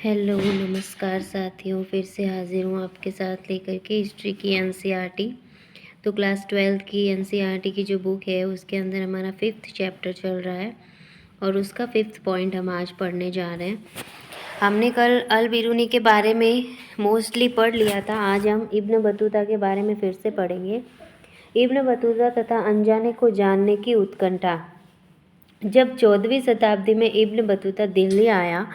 Hello नमस्कार साथियों, फिर से हाजिर हूँ आपके साथ लेकर के हिस्ट्री की एनसीईआरटी। तो क्लास 12 की एनसीईआरटी की जो बुक है उसके अंदर हमारा 5th चैप्टर चल रहा है और उसका 5th पॉइंट हम आज पढ़ने जा रहे हैं। हमने कल अल बिरूनी के बारे में मोस्टली पढ़ लिया था। आज हम इब्न बतूता के बारे में फिर से पढ़ेंगे। इब्न बतूता तथा अनजाने को जानने की उत्कंठा। जब 14वीं शताब्दी में इब्न बतूता दिल्ली आया,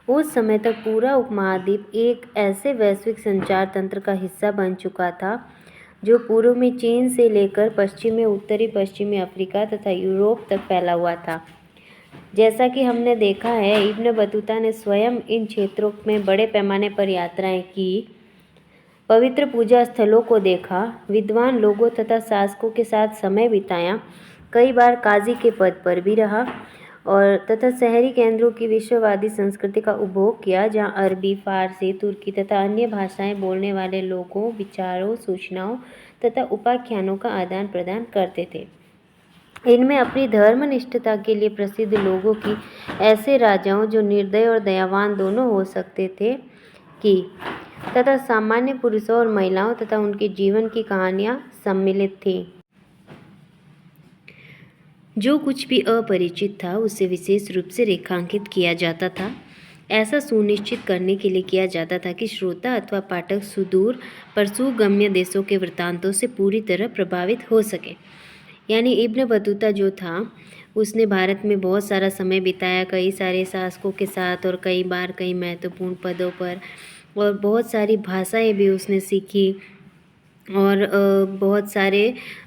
उस समय तक पूरा उपमहाद्वीप एक ऐसे वैश्विक संचार तंत्र का हिस्सा बन चुका था जो पूर्व में चीन से लेकर पश्चिम में उत्तरी पश्चिमी अफ्रीका तथा यूरोप तक फैला हुआ था। जैसा कि हमने देखा है, इब्न बतूता ने स्वयं इन क्षेत्रों में बड़े पैमाने पर यात्राएं की, पवित्र पूजा स्थलों को देखा, विद्वान लोगों तथा शासकों के साथ समय बिताया, कई बार काजी के पद पर भी रहा और तथा शहरी केंद्रों की विश्ववादी संस्कृति का उपभोग किया, जहां अरबी, फारसी, तुर्की तथा अन्य भाषाएं बोलने वाले लोगों विचारों, सूचनाओं तथा उपाख्यानों का आदान प्रदान करते थे। इनमें अपनी धर्मनिष्ठता के लिए प्रसिद्ध लोगों की ऐसे राजाओं जो निर्दय और दयावान दोनों हो सकते थे की तथा सामान्य पुरुषों और महिलाओं तथा उनके जीवन की कहानियां सम्मिलित थीं। जो कुछ भी अपरिचित था उसे विशेष रूप से रेखांकित किया जाता था। ऐसा सुनिश्चित करने के लिए किया जाता था कि श्रोता अथवा पाठक सुदूर पर सुगम्य देशों के वृत्तांतों से पूरी तरह प्रभावित हो सके। यानी इब्न बतूता जो था उसने भारत में बहुत सारा समय बिताया, कई सारे शासकों के साथ और कई बार कई महत्वपूर्ण पदों पर, और बहुत सारी भाषाएं भी उसने सीखी और बहुत सारे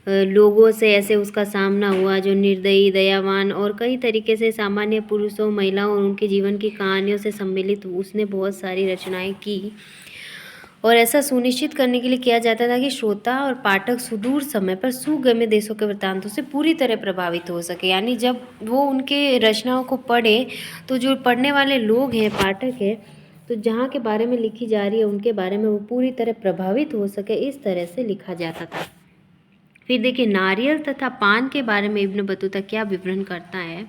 लोगों से ऐसे उसका सामना हुआ जो निर्दयी, दयावान और कई तरीके से सामान्य पुरुषों, महिलाओं और उनके जीवन की कहानियों से सम्मिलित उसने बहुत सारी रचनाएं की। और ऐसा सुनिश्चित करने के लिए किया जाता था कि श्रोता और पाठक सुदूर समय पर सुगम्य देशों के वृत्तांतों से पूरी तरह प्रभावित हो सके। यानी जब वो उनके रचनाओं को पढ़े तो जो पढ़ने वाले लोग हैं, पाठक हैं, तो जहाँ के बारे में लिखी जा रही है उनके बारे में वो पूरी तरह प्रभावित हो सके, इस तरह से लिखा जाता था। फिर देखिए, नारियल तथा पान के बारे में इब्न बतूता क्या विवरण करता है।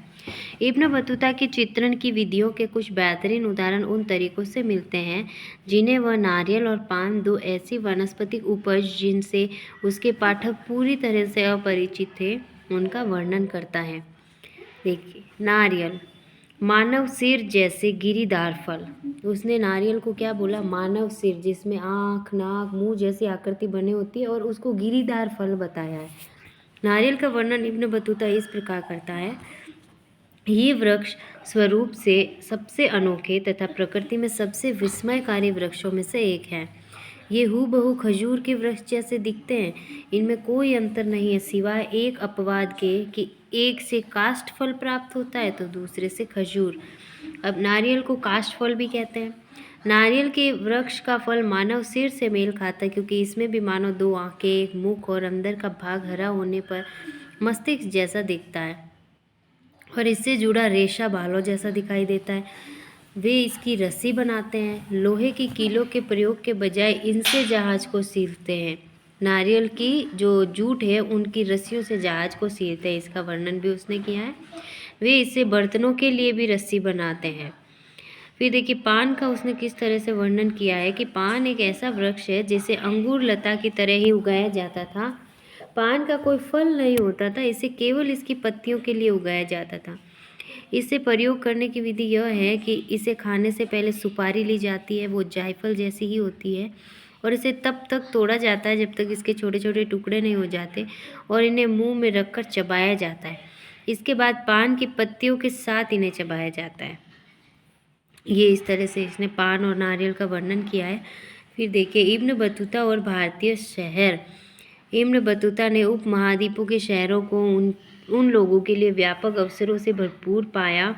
इब्न बतूता की चित्रण की विधियों के कुछ बेहतरीन उदाहरण उन तरीकों से मिलते हैं जिन्हें वह नारियल और पान, दो ऐसी वनस्पतिक उपज जिनसे उसके पाठक पूरी तरह से अपरिचित थे, उनका वर्णन करता है। देखिए, नारियल, मानव सिर जैसे गिरीदार फल। उसने नारियल को क्या बोला? मानव सिर, जिसमें आँख, नाक, मुंह जैसी आकृति बनी होती है, और उसको गिरीदार फल बताया है। नारियल का वर्णन इब्न बतूता इस प्रकार करता है। ये वृक्ष स्वरूप से सबसे अनोखे तथा प्रकृति में सबसे विस्मयकारी वृक्षों में से एक है। ये हूबहू खजूर के वृक्ष जैसे दिखते हैं। इनमें कोई अंतर नहीं है सिवाय एक अपवाद के कि एक से काष्ठ फल प्राप्त होता है तो दूसरे से खजूर। अब नारियल को काष्ठ फल भी कहते हैं। नारियल के वृक्ष का फल मानव सिर से मेल खाता है क्योंकि इसमें भी मानव दो आंखें, एक मुख और अंदर का भाग हरा होने पर मस्तिष्क जैसा दिखता है और इससे जुड़ा रेशा बालों जैसा दिखाई देता है। वे इसकी रस्सी बनाते हैं। लोहे की कीलों के प्रयोग के बजाय इनसे जहाज को सीलते हैं। नारियल की जो जूट है उनकी रस्सियों से जहाज को सीलते हैं, इसका वर्णन भी उसने किया है। वे इससे बर्तनों के लिए भी रस्सी बनाते हैं। फिर देखिए, पान का उसने किस तरह से वर्णन किया है कि पान एक ऐसा वृक्ष है जिसे अंगूर लता की तरह ही उगाया जाता था। पान का कोई फल नहीं होता था, इसे केवल इसकी पत्तियों के लिए उगाया जाता था। इसे प्रयोग करने की विधि यह है कि इसे खाने से पहले सुपारी ली जाती है, वो जायफल जैसी ही होती है, और इसे तब तक तोड़ा जाता है जब तक इसके छोटे छोटे टुकड़े नहीं हो जाते, और इन्हें मुंह में रखकर चबाया जाता है। इसके बाद पान की पत्तियों के साथ इन्हें चबाया जाता है। ये इस तरह से इसने पान और नारियल का वर्णन किया है। फिर देखिए, इब्न बतूता और भारतीय शहर। इब्न बतूता ने उपमहाद्वीपों के शहरों को उन लोगों के लिए व्यापक अवसरों से भरपूर पाया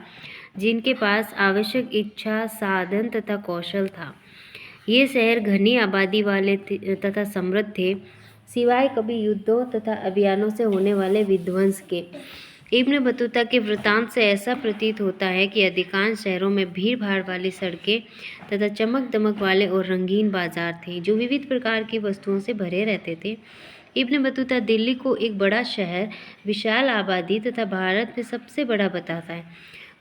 जिनके पास आवश्यक इच्छा, साधन तथा कौशल था। ये शहर घनी आबादी वाले तथा समृद्ध थे, सिवाय कभी युद्धों तथा अभियानों से होने वाले विध्वंस के। इब्न बतूता के वृत्तांत से ऐसा प्रतीत होता है कि अधिकांश शहरों में भीड़ भाड़ वाली सड़कें तथा चमक दमक वाले और रंगीन बाजार थे जो विविध प्रकार की वस्तुओं से भरे रहते थे। इब्न बतूता दिल्ली को एक बड़ा शहर, विशाल आबादी तथा भारत में सबसे बड़ा बताता है।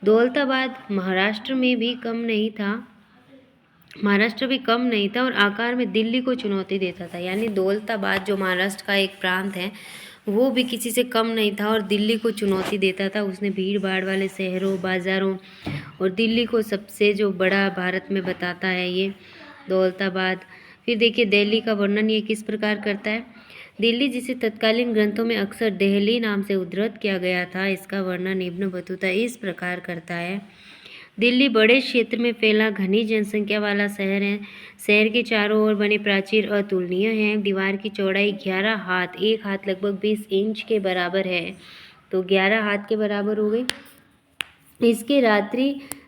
दौलताबाद महाराष्ट्र में भी कम नहीं था। महाराष्ट्र भी कम नहीं था और आकार में दिल्ली को चुनौती देता था। यानी दौलताबाद जो महाराष्ट्र का एक प्रांत है वो भी किसी से कम नहीं था और दिल्ली को चुनौती देता था। उसने भीड़ भाड़ वाले शहरों, बाज़ारों और दिल्ली को सबसे जो बड़ा भारत में बताता है ये दौलताबाद। फिर देखिए दिल्ली का वर्णन ये किस प्रकार करता है। दिल्ली जिसे तत्कालीन ग्रंथों में अक्सर देहली नाम से उद्धृत किया गया था, इसका वर्णन इब्न बतूता इस प्रकार करता है। दिल्ली बड़े क्षेत्र में फैला घनी जनसंख्या वाला शहर है। शहर के चारों ओर बने प्राचीर अतुलनीय हैं। दीवार की चौड़ाई 11 हाथ, एक हाथ लगभग 20 इंच के बराबर है। तो 11 हाथ के बराबर हो गई। इसके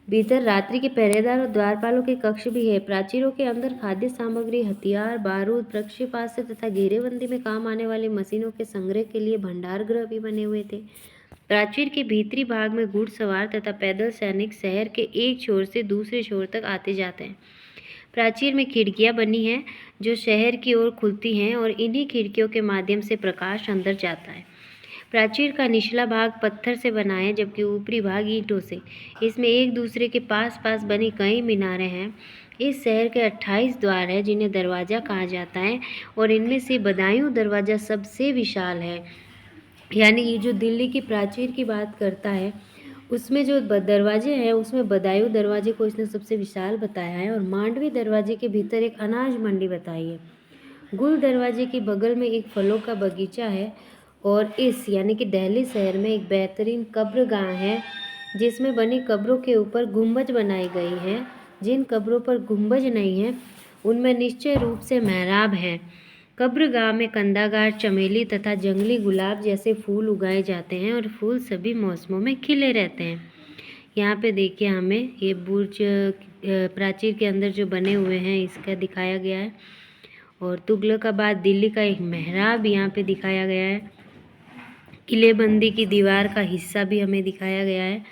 भीतर रात्रि के पहरेदार और द्वारपालों के कक्ष भी है। प्राचीरों के अंदर खाद्य सामग्री, हथियार, बारूद, प्रक्षेपास्त्र तथा घेरेबंदी में काम आने वाली मशीनों के संग्रह के लिए भंडार गृह भी बने हुए थे। प्राचीर के भीतरी भाग में घुड़सवार तथा पैदल सैनिक शहर के एक छोर से दूसरे छोर तक आते जाते हैं। प्राचीर में खिड़कियां बनी हैं जो शहर की ओर खुलती हैं और इन्हीं खिड़कियों के माध्यम से प्रकाश अंदर जाता है। प्राचीर का निचला भाग पत्थर से बना है जबकि ऊपरी भाग ईंटों से। इसमें एक दूसरे के पास पास बनी कई मीनारें हैं। इस शहर के 28 द्वार हैं जिन्हें दरवाज़ा कहा जाता है और इनमें से बदायूं दरवाज़ा सबसे विशाल है। यानी ये जो दिल्ली की प्राचीर की बात करता है उसमें जो दरवाजे हैं उसमें बदायूं दरवाजे को इसने सबसे विशाल बताया है। और मांडवी दरवाजे के भीतर एक अनाज मंडी बताई है। गुल दरवाजे के बगल में एक फलों का बगीचा है और इस यानी कि दिल्ली शहर में एक बेहतरीन कब्रगाह है जिसमें बनी कब्रों के ऊपर गुंबज बनाई गई है। जिन कब्रों पर गुंबज नहीं है उनमें निश्चय रूप से मेहराब है। कब्रगाह में कंदागार, चमेली तथा जंगली गुलाब जैसे फूल उगाए जाते हैं और फूल सभी मौसमों में खिले रहते हैं। यहाँ पे देखिए हमें ये बुर्ज प्राचीर के अंदर जो बने हुए हैं इसका दिखाया गया है। और तुगलकाबाद दिल्ली का एक मेहराब यहाँ पे दिखाया गया है। किलेबंदी की दीवार का हिस्सा भी हमें दिखाया गया है।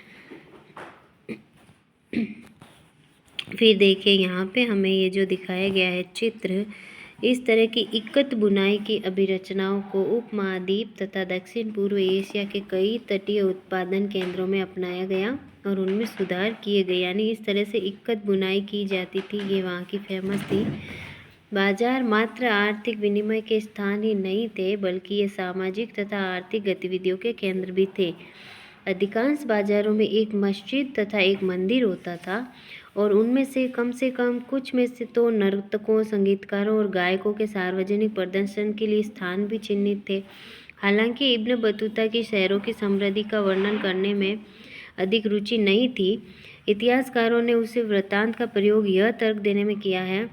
फिर देखिए यहाँ पे हमें ये जो दिखाया गया है चित्र, इस तरह की इक्कत बुनाई की अभिरचनाओं को उपमहाद्वीप तथा दक्षिण पूर्व एशिया के कई तटीय उत्पादन केंद्रों में अपनाया गया और उनमें सुधार किए गए। यानी इस तरह से इक्कत बुनाई की जाती थी, ये वहाँ की फेमस थी। बाजार मात्र आर्थिक विनिमय के स्थान ही नहीं थे बल्कि ये सामाजिक तथा आर्थिक गतिविधियों के केंद्र भी थे। अधिकांश बाजारों में एक मस्जिद तथा एक मंदिर होता था और उनमें से कम कुछ में से तो नर्तकों, संगीतकारों और गायकों के सार्वजनिक प्रदर्शन के लिए स्थान भी चिन्हित थे। हालांकि इब्न बतूता की शहरों की समृद्धि का वर्णन करने में अधिक रुचि नहीं थी। इतिहासकारों ने उसे वृत्तांत का प्रयोग यह तर्क देने में किया है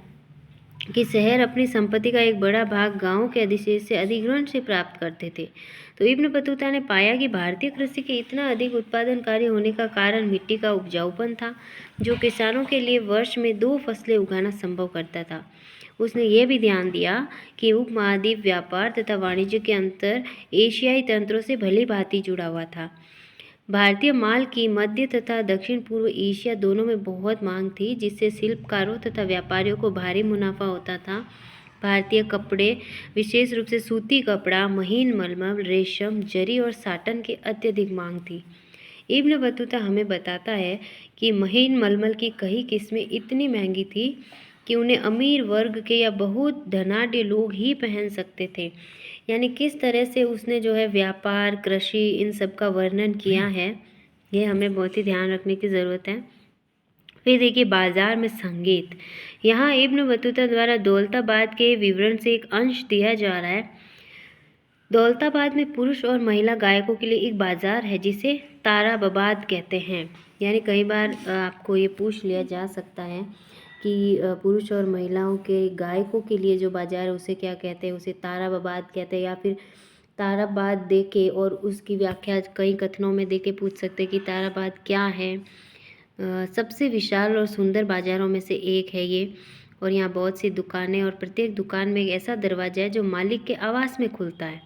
कि शहर अपनी संपत्ति का एक बड़ा भाग गांवों के अधिशेष से अधिग्रहण से प्राप्त करते थे। तो इब्न बतूता ने पाया कि भारतीय कृषि के इतना अधिक उत्पादनकारी होने का कारण मिट्टी का उपजाऊपन था जो किसानों के लिए वर्ष में 2 फसलें उगाना संभव करता था। उसने ये भी ध्यान दिया कि उपमहाद्वीप व्यापार तथा वाणिज्य के अंतर एशियाई तंत्रों से भली भांति जुड़ा हुआ था। भारतीय माल की मध्य तथा दक्षिण पूर्व एशिया दोनों में बहुत मांग थी जिससे शिल्पकारों तथा व्यापारियों को भारी मुनाफा होता था। भारतीय कपड़े, विशेष रूप से सूती कपड़ा, महीन मलमल, रेशम, जरी और साटन की अत्यधिक मांग थी। इब्न बतूता हमें बताता है कि महीन मलमल की कई किस्में इतनी महंगी थी कि उन्हें अमीर वर्ग के या बहुत धनाढ्य लोग ही पहन सकते थे। यानी किस तरह से उसने जो है व्यापार, कृषि, इन सब का वर्णन किया है, ये हमें बहुत ही ध्यान रखने की ज़रूरत है। फिर देखिए बाजार में संगीत। यहाँ इब्न बतूता द्वारा दौलताबाद के विवरण से एक अंश दिया जा रहा है। दौलताबाद में पुरुष और महिला गायकों के लिए एक बाजार है जिसे ताराबाद कहते हैं। यानी कई बार आपको ये पूछ लिया जा सकता है कि पुरुष और महिलाओं के गायकों के लिए जो बाजार है उसे क्या कहते हैं, उसे ताराबाद कहते हैं या फिर ताराबाद दे के और उसकी व्याख्या कई कथनों में दे के पूछ सकते हैं कि ताराबाद क्या है। सबसे विशाल और सुंदर बाज़ारों में से एक है ये और यहाँ बहुत सी दुकानें और प्रत्येक दुकान में एक ऐसा दरवाज़ा है जो मालिक के आवास में खुलता है।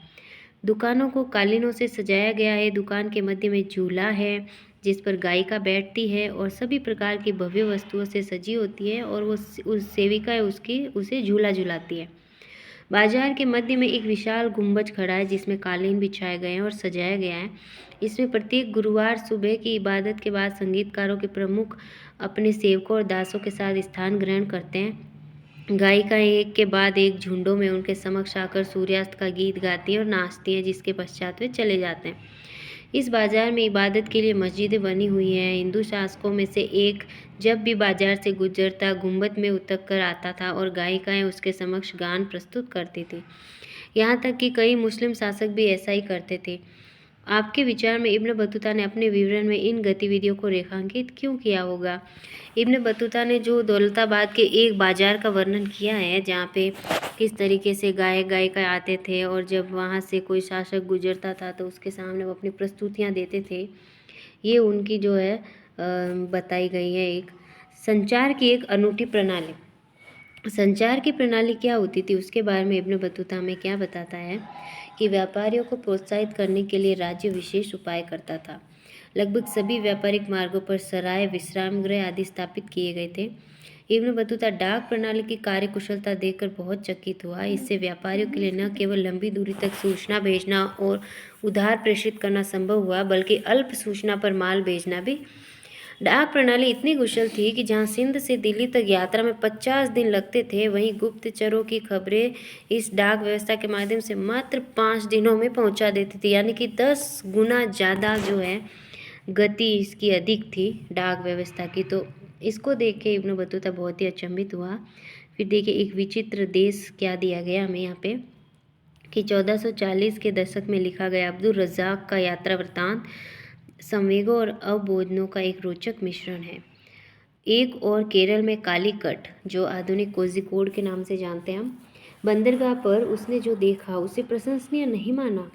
दुकानों को कालीनों से सजाया गया है। दुकान के मध्य में झूला है जिस पर गायिका बैठती है और सभी प्रकार की भव्य वस्तुओं से सजी होती है और वो उस सेविका उसे झूला झुलाती है। बाजार के मध्य में एक विशाल गुंबज खड़ा है जिसमें कालीन बिछाए गए हैं और सजाया गया है। इसमें प्रत्येक गुरुवार सुबह की इबादत के बाद संगीतकारों के प्रमुख अपने सेवकों और दासों के साथ स्थान ग्रहण करते हैं। गायिकाएं एक के बाद एक झुंडों में उनके समक्ष आकर सूर्यास्त का गीत गाती हैं और नाचती हैं, जिसके पश्चात वे चले जाते हैं। इस बाजार में इबादत के लिए मस्जिदें बनी हुई हैं। हिंदू शासकों में से एक जब भी बाजार से गुजरता गुंबद में उतर कर आता था और गायिकाएं उसके समक्ष गान प्रस्तुत करती थी। यहाँ तक कि कई मुस्लिम शासक भी ऐसा ही करते थे। आपके विचार में इब्न बतूता ने अपने विवरण में इन गतिविधियों को रेखांकित क्यों किया होगा? इब्न बतूता ने जो दौलताबाद के एक बाजार का वर्णन किया है जहाँ पे किस तरीके से गायक गायिका आते थे और जब वहाँ से कोई शासक गुजरता था तो उसके सामने वो अपनी प्रस्तुतियाँ देते थे, ये उनकी जो है बताई गई है। एक संचार की एक अनूठी प्रणाली। संचार की प्रणाली क्या होती थी उसके बारे में इब्न बतूता में क्या बताता है कि व्यापारियों को प्रोत्साहित करने के लिए राज्य विशेष उपाय करता था। लगभग सभी व्यापारिक मार्गों पर सराय, विश्राम गृह आदि स्थापित किए गए थे। इब्न बतूता डाक प्रणाली की कार्यकुशलता देखकर बहुत चकित हुआ। इससे व्यापारियों के लिए न केवल लंबी दूरी तक सूचना भेजना और उधार प्रेषित करना संभव हुआ, बल्कि अल्प सूचना पर माल भेजना भी। डाक प्रणाली इतनी कुशल थी कि जहां सिंध से दिल्ली तक यात्रा में 50 दिन लगते थे, वहीं गुप्तचरों की खबरें इस डाक व्यवस्था के माध्यम से मात्र 5 दिनों में पहुंचा देती थी। यानी कि 10 गुना ज़्यादा जो है गति इसकी अधिक थी डाक व्यवस्था की। तो इसको देख के इब्न बतूता बहुत ही अचंभित हुआ। फिर देखिए एक विचित्र देश क्या दिया गया हमें यहाँ पे कि 1440 के दशक में लिखा गया अब्दुल रज़ाक का यात्रा वृत्तांत संवेगों और अवबोधनों का एक रोचक मिश्रण है। एक और केरल में कालीकट, जो आधुनिक कोझिकोड के नाम से जानते हैं हम, बंदरगाह पर उसने जो देखा उसे प्रशंसनीय नहीं माना।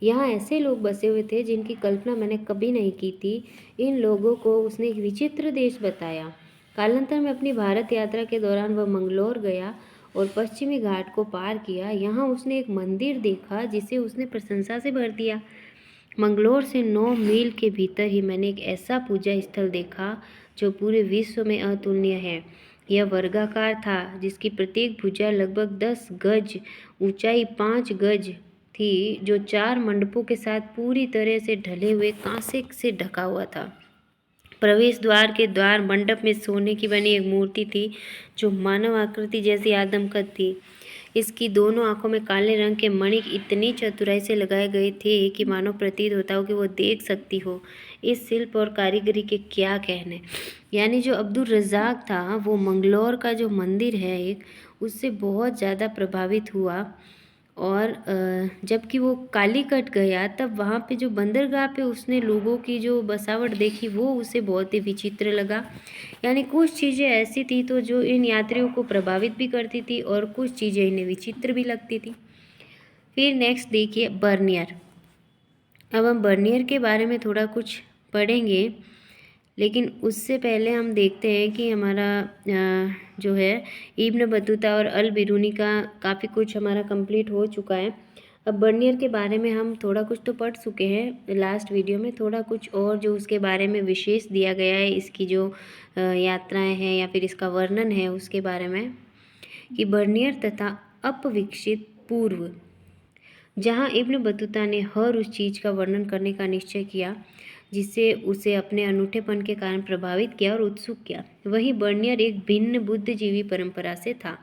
यहाँ ऐसे लोग बसे हुए थे जिनकी कल्पना मैंने कभी नहीं की थी। इन लोगों को उसने एक विचित्र देश बताया। कालांतर में अपनी भारत यात्रा के दौरान वह मंगलोर गया और पश्चिमी घाट को पार किया। यहाँ उसने एक मंदिर देखा जिसे उसने प्रशंसा से भर दिया। मंगलोर से 9 मील के भीतर ही मैंने एक ऐसा पूजा स्थल देखा जो पूरे विश्व में अतुलनीय है। यह वर्गाकार था जिसकी प्रत्येक भुजा लगभग 10 गज, ऊंचाई 5 गज थी, जो 4 मंडपों के साथ पूरी तरह से ढले हुए कांसे से ढका हुआ था। प्रवेश द्वार के द्वार मंडप में सोने की बनी एक मूर्ति थी जो मानव आकृति जैसी आदमकद थी। इसकी दोनों आंखों में काले रंग के मणिक इतनी चतुराई से लगाए गए थे कि मानो प्रतीत होता हो कि वो देख सकती हो। इस शिल्प और कारीगरी के क्या कहने। यानी जो अब्दुल रज़ाक था वो मंगलोर का जो मंदिर है एक, उससे बहुत ज़्यादा प्रभावित हुआ। और जबकि वो कालीकट गया तब वहाँ पे जो बंदरगाह पे उसने लोगों की जो बसावट देखी वो उसे बहुत ही विचित्र लगा। यानी कुछ चीज़ें ऐसी थी तो जो इन यात्रियों को प्रभावित भी करती थी और कुछ चीज़ें इन्हें विचित्र भी लगती थी। फिर नेक्स्ट देखिए बर्नियर। अब हम बर्नियर के बारे में थोड़ा कुछ पढ़ेंगे, लेकिन उससे पहले हम देखते हैं कि हमारा जो है इब्न बतूता और अल बिरूनी का काफ़ी कुछ हमारा कंप्लीट हो चुका है। अब बर्नियर के बारे में हम थोड़ा कुछ तो पढ़ चुके हैं लास्ट वीडियो में, थोड़ा कुछ और जो उसके बारे में विशेष दिया गया है, इसकी जो यात्राएं हैं या फिर इसका वर्णन है उसके बारे में, कि बर्नियर तथा अपविकसित पूर्व, जहाँ इब्न बतूता ने हर उस चीज़ का वर्णन करने का निश्चय किया जिससे उसे अपने अनूठेपन के कारण प्रभावित किया और उत्सुक किया, वहीं बर्नियर एक भिन्न बुद्धिजीवी परंपरा से था।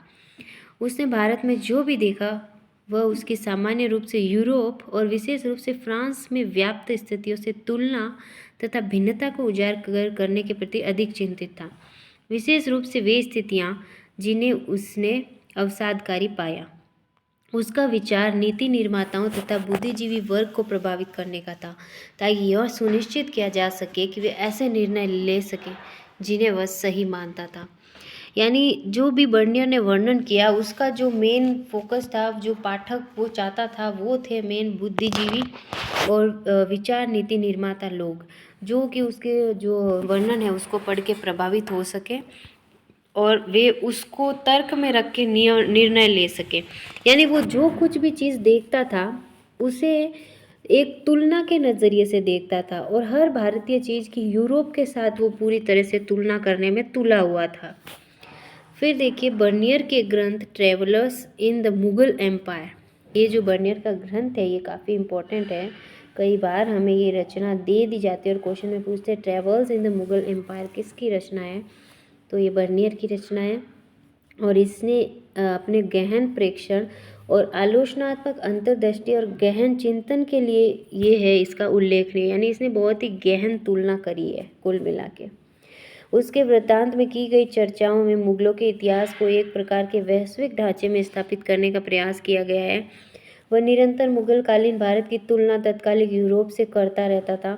उसने भारत में जो भी देखा वह उसकी सामान्य रूप से यूरोप और विशेष रूप से फ्रांस में व्याप्त स्थितियों से तुलना तथा भिन्नता को उजागर करने के प्रति अधिक चिंतित था, विशेष रूप से वे स्थितियाँ जिन्हें उसने अवसादकारी पाया। उसका विचार नीति निर्माताओं तथा बुद्धिजीवी वर्ग को प्रभावित करने का था, ताकि यह सुनिश्चित किया जा सके कि वे ऐसे निर्णय ले सकें जिन्हें वह सही मानता था। यानी जो भी बर्नियर ने वर्णन किया उसका जो मेन फोकस था, जो पाठक वो चाहता था, वो थे मेन बुद्धिजीवी और विचार नीति निर्माता लोग, जो कि उसके जो वर्णन है उसको पढ़ के प्रभावित हो सके और वे उसको तर्क में रख के निर्णय ले सके। यानी वो जो कुछ भी चीज़ देखता था उसे एक तुलना के नज़रिए से देखता था और हर भारतीय चीज़ की यूरोप के साथ वो पूरी तरह से तुलना करने में तुला हुआ था। फिर देखिए बर्नियर के ग्रंथ travellers in the Mughal empire. ये जो बर्नियर का ग्रंथ है ये काफ़ी इम्पोर्टेंट है। कई बार हमें ये रचना दे दी जाती है और क्वेश्चन में पूछते हैं travels in the Mughal empire किसकी रचना है, तो ये बर्नियर की रचना है। और इसने अपने गहन प्रेक्षण और आलोचनात्मक अंतर्दृष्टि और गहन चिंतन के लिए ये है इसका उल्लेखनीय, यानी इसने बहुत ही गहन तुलना करी है कुल मिला के। उसके वृत्तांत में की गई चर्चाओं में मुगलों के इतिहास को एक प्रकार के वैश्विक ढांचे में स्थापित करने का प्रयास किया गया है। वह निरंतर मुगल कालीन भारत की तुलना तत्कालिक यूरोप से करता रहता था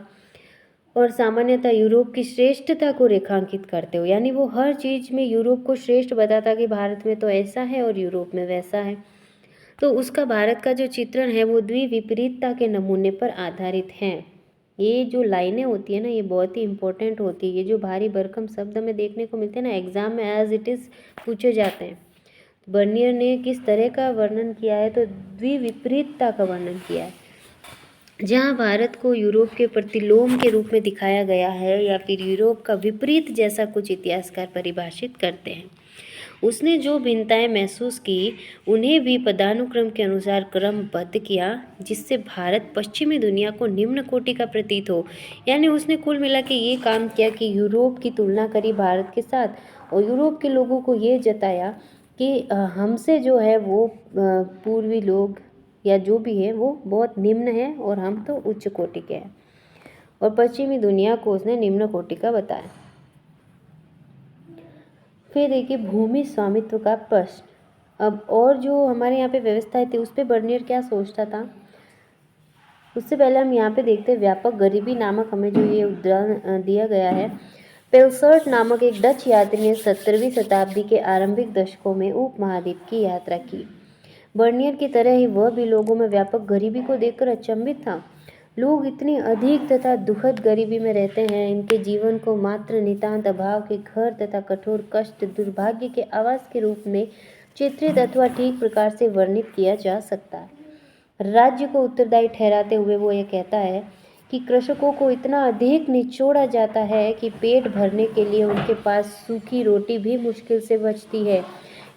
और सामान्यतः यूरोप की श्रेष्ठता को रेखांकित करते हो, यानी वो हर चीज़ में यूरोप को श्रेष्ठ बताता कि भारत में तो ऐसा है और यूरोप में वैसा है। तो उसका भारत का जो चित्रण है वो द्विविपरीतता के नमूने पर आधारित है। ये जो लाइनें होती है ना ये बहुत ही इंपॉर्टेंट होती है। ये जो भारी भरकम शब्द हमें देखने को मिलते हैं ना एग्जाम में एज इट इज़ पूछे जाते हैं। बर्नियर ने किस तरह का वर्णन किया है, तो द्विविपरीतता का वर्णन किया है। जहाँ भारत को यूरोप के प्रतिलोम के रूप में दिखाया गया है या फिर यूरोप का विपरीत जैसा कुछ इतिहासकार परिभाषित करते हैं। उसने जो भिन्नताएं महसूस की उन्हें भी पदानुक्रम के अनुसार क्रमबद्ध किया जिससे भारत पश्चिमी दुनिया को निम्न कोटि का प्रतीत हो। यानी उसने कुल मिला के ये काम किया कि यूरोप की तुलना करी भारत के साथ और यूरोप के लोगों को ये जताया कि हमसे जो है वो पूर्वी लोग या जो भी है वो बहुत निम्न है और हम तो उच्च कोटि के हैं, और पश्चिमी दुनिया को उसने निम्न कोटि का बताया। फिर देखिए भूमि स्वामित्व का प्रश्न। अब और जो हमारे यहाँ पे व्यवस्थाएं थी उस पर बर्नियर क्या सोचता था, उससे पहले हम यहाँ पे देखते हैं व्यापक गरीबी नामक हमें जो ये उदाहरण दिया गया है। पेल्सर्ट नामक एक डच यात्री ने 17वीं शताब्दी के आरंभिक दशकों में उपमहाद्वीप की यात्रा की। बर्नियर की तरह ही वह भी लोगों में व्यापक गरीबी को देखकर अचंभित था। लोग इतनी अधिक तथा दुखद गरीबी में रहते हैं, इनके जीवन को मात्र नितांत अभाव के घर तथा कठोर कष्ट दुर्भाग्य के आवास के रूप में चित्रित अथवा ठीक प्रकार से वर्णित किया जा सकता है। राज्य को उत्तरदायी ठहराते हुए वो ये कहता है कि कृषकों को इतना अधिक निचोड़ा जाता है कि पेट भरने के लिए उनके पास सूखी रोटी भी मुश्किल से बचती है।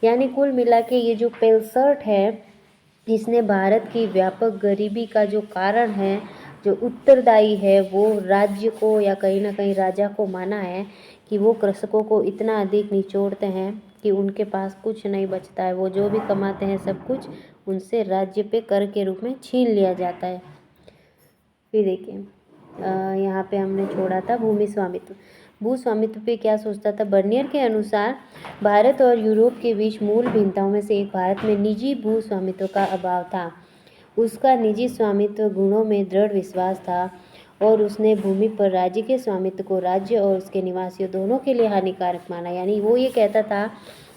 यानी कुल मिला के ये जो पेल्सर्ट है इसने भारत की व्यापक गरीबी का जो कारण है, जो उत्तरदायी है, वो राज्य को या कहीं ना कहीं राजा को माना है कि वो कृषकों को इतना अधिक निचोड़ते हैं कि उनके पास कुछ नहीं बचता है। वो जो भी कमाते हैं सब कुछ उनसे राज्य पे कर के रूप में छीन लिया जाता है। फिर देखिए यहाँ पे हमने छोड़ा था भूमि स्वामित्व। भू स्वामित्व पे क्या सोचता था बर्नियर के अनुसार भारत और यूरोप के बीच मूल भिन्नताओं में से एक भारत में निजी भू स्वामित्व का अभाव था। उसका निजी स्वामित्व गुणों में दृढ़ विश्वास था और उसने भूमि पर राज्य के स्वामित्व को राज्य और उसके निवासियों दोनों के लिए हानिकारक माना। यानी वो ये कहता था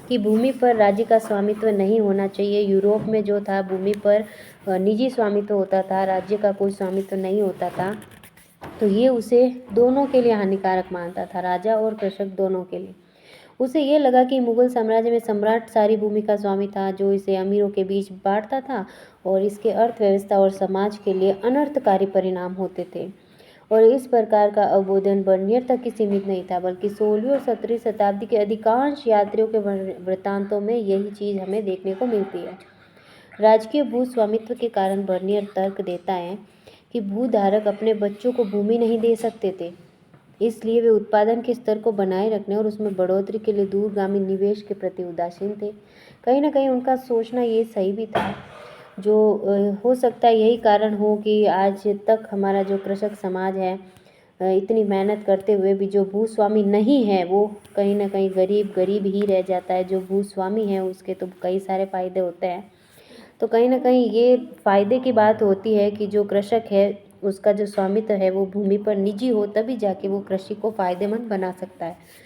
कि भूमि पर राज्य का स्वामित्व नहीं होना चाहिए। यूरोप में जो था भूमि पर निजी स्वामित्व होता था, राज्य का कोई स्वामित्व नहीं होता था। तो ये उसे दोनों के लिए हानिकारक मानता था, राजा और कृषक दोनों के लिए। उसे ये लगा कि मुगल साम्राज्य में सम्राट सारी भूमि का स्वामी था जो इसे अमीरों के बीच बांटता था और इसके अर्थव्यवस्था और समाज के लिए अनर्थकारी परिणाम होते थे। और इस प्रकार का अवबोधन बर्नियर तक ही सीमित नहीं था बल्कि 16वीं और 17वीं शताब्दी के अधिकांश यात्रियों के वृत्तांतों में यही चीज़ हमें देखने को मिलती है। राजकीय भू स्वामित्व के कारण बर्नियर तर्क देता है कि भूधारक अपने बच्चों को भूमि नहीं दे सकते थे, इसलिए वे उत्पादन के स्तर को बनाए रखने और उसमें बढ़ोतरी के लिए दूरगामी निवेश के प्रति उदासीन थे। कहीं ना कहीं उनका सोचना ये सही भी था, जो हो सकता है यही कारण हो कि आज तक हमारा जो कृषक समाज है इतनी मेहनत करते हुए भी जो भूस्वामी नहीं है वो कहीं ना कहीं गरीब गरीब ही रह जाता है। जो भूस्वामी है उसके तो कई सारे फायदे होते हैं। तो कहीं ना कहीं ये फायदे की बात होती है कि जो कृषक है उसका जो स्वामित्व है वो भूमि पर निजी हो, तभी जाके वो कृषि को फायदेमंद बना सकता है।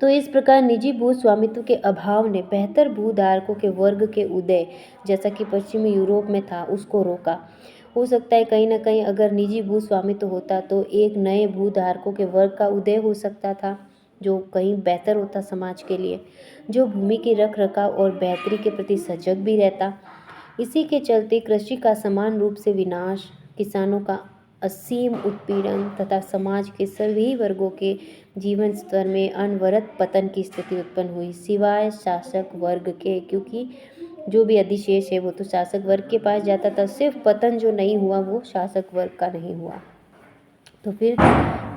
तो इस प्रकार निजी भू स्वामित्व के अभाव ने बेहतर भूधारकों के वर्ग के उदय, जैसा कि पश्चिमी यूरोप में था, उसको रोका। हो सकता है कहीं ना कहीं अगर निजी भू स्वामित्व होता तो एक नए भूधारकों के वर्ग का उदय हो सकता था जो कहीं बेहतर होता समाज के लिए, जो भूमि की रख रखाव और बेहतरी के प्रति सजग भी रहता। इसी के चलते कृषि का समान रूप से विनाश, किसानों का असीम उत्पीड़न तथा समाज के सभी वर्गों के जीवन स्तर में अनवरत पतन की स्थिति उत्पन्न हुई, सिवाय शासक वर्ग के, क्योंकि जो भी अधिशेष है वो तो शासक वर्ग के पास जाता था, सिर्फ पतन जो नहीं हुआ वो शासक वर्ग का नहीं हुआ। तो फिर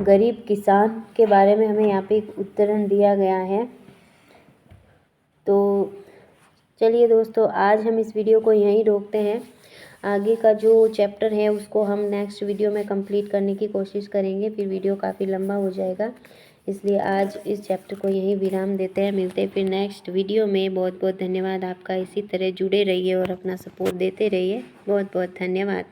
गरीब किसान के बारे में हमें यहाँ पे एक उद्धरण दिया गया है। तो चलिए दोस्तों, आज हम इस वीडियो को यहीं रोकते हैं। आगे का जो चैप्टर है उसको हम नेक्स्ट वीडियो में कंप्लीट करने की कोशिश करेंगे, फिर वीडियो काफ़ी लंबा हो जाएगा, इसलिए आज इस चैप्टर को यहीं विराम देते हैं। मिलते हैं फिर नेक्स्ट वीडियो में। बहुत बहुत धन्यवाद आपका, इसी तरह जुड़े रहिए और अपना सपोर्ट देते रहिए। बहुत बहुत धन्यवाद।